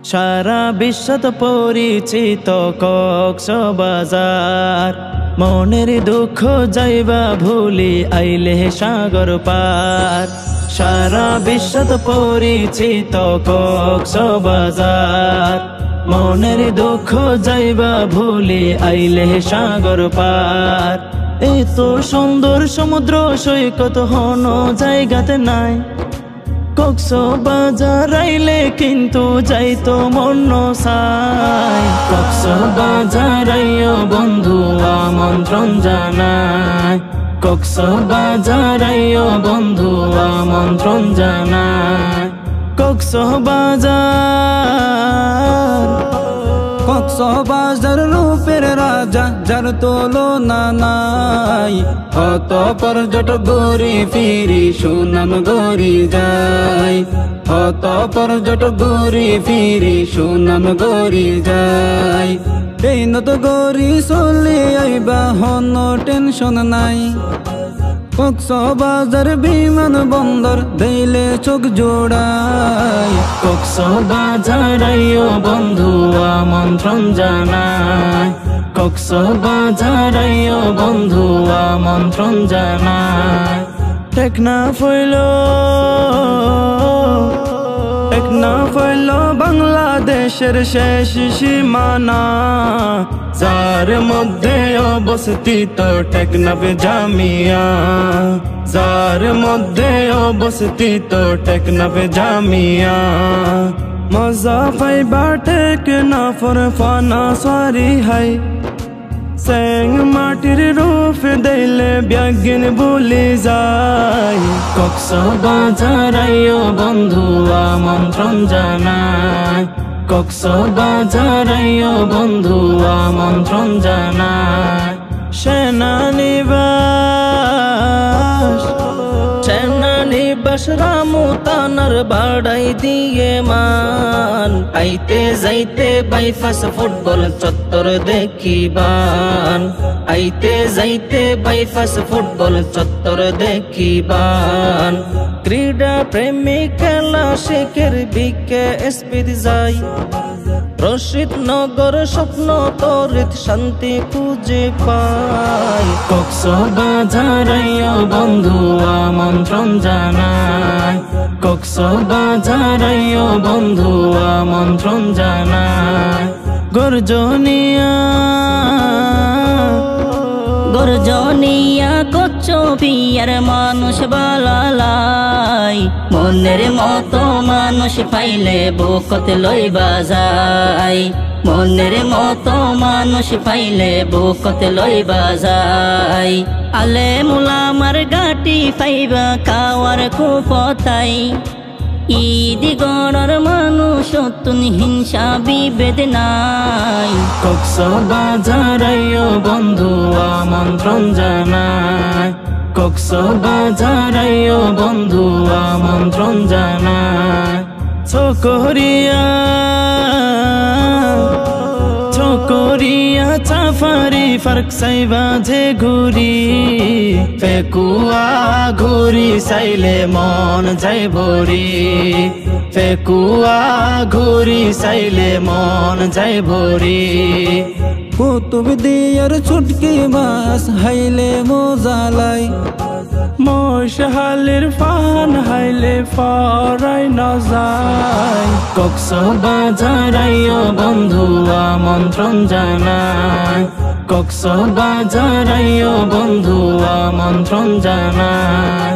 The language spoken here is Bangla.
সারা বিশ্বত পরিচিত কক্সবাজার, মনের দুঃখ যাইবা ভুলি আইলে সাগর পার। সারা বিশ্বত পরিচিত কক্সবাজার, মনের দুঃখ যাইবা ভুলি আইলে সাগর পার। এত সুন্দর সমুদ্র সৈকত হন জায়গাতে নাই, কক্সবাজার আইলে কিন্তু যাইতো মন সাই। কক্সবাজার আইও বন্ধু আমন্ত্রণ জানাই, কক্সবাজার আইও বন্ধু আমন্ত্রণ জানাই। কক্সবাজার রূপের রাজা, যার তুলনা নাই। কত পর্যটক ঘুরি ফিরি সুনাম গড়ি যায়, কত পর্যটক ঘুরি ফিরি সুনাম গড়ি যায়। এই নত গড়ি চলি আইবা হন টেনশন নাই। কক্সবাজার বিমান বন্দর দিলে চোখ জোড়াই। কক্সবাজার আইও বন্ধু আমন্ত্রণ জানাই, কক্সবাজার আইও বন্ধু আমন্ত্রণ জানাই। টেকনাফ হইল বাংলাদেশের শেষ সীমানা, যার মধ্যে অবস্থিত টেকনাফ জামিয়া, যার মধ্যে অবস্থিত টেকনাফ জামিয়া। মজা পাইবা টেকনাফর ফানা সারি হাই, সেং মাটির রূপ দিলে ব্যাগিন ভুলি যায়। কক্সবাজার আইও বন্ধু আমন্ত্রণ জানাই, কক্সবাজার আইও বন্ধু আমন্ত্রণ জানাই। সেনানিবাস রামুতানার বাড়াই দিয়ে মান, আইতে যাইতে বাইপাস ফুটবল চত্বর দেখিবান, আইতে যাইতে বাইপাস ফুটবল চত্বর দেখিবান। ক্রীড়া প্রেমী খেলা শেখের বিকে এসপিদ যাই, রশিদ নগর স্বপ্ন তরিত শান্তি খুঁজে পাই। কক্সবাজার আইও বন্ধু আমন্ত্রণ জানাই, কক্সবাজার আইও বন্ধু আমন্ত্রণ জানাই। গর্জনিয়া কচ্ছপিয়ার মানুষ বালালাই, মনের মতো মানুষ পাইলে বুকত লইবা যায়, মনের মতো মানুষ পাইলে বুকত লইবা যায়। আলে মুলামার গাটি পাইবা খাওয়ার কুপতাই, ঈদি গড়ার মানুষ তুন হিংসা বিভেদ নাই। কক্সবাজার আইও বন্ধু আমন্ত্রণ জানাই, কক্সবাজার আইও বন্ধু আমন্ত্রণ জানাই। চকরিয়া চাফারি ফার্ক সাইবা যে ঘুরি, ফেকুয়া ঘুরি চাইলে মন যাই ভরি, ফেকুয়া ঘুরি চাইলে মন যাই ভরি। কুতুব দিয়ার ছুটকি মাছ হাইলে মজালাই, মশালের ফান হাইলে ফরাই না যায়। কক্সবাজার আইও বন্ধু আমন্ত্রণ জানাই, কক্সবাজার আইও বন্ধু আমন্ত্রণ জানাই।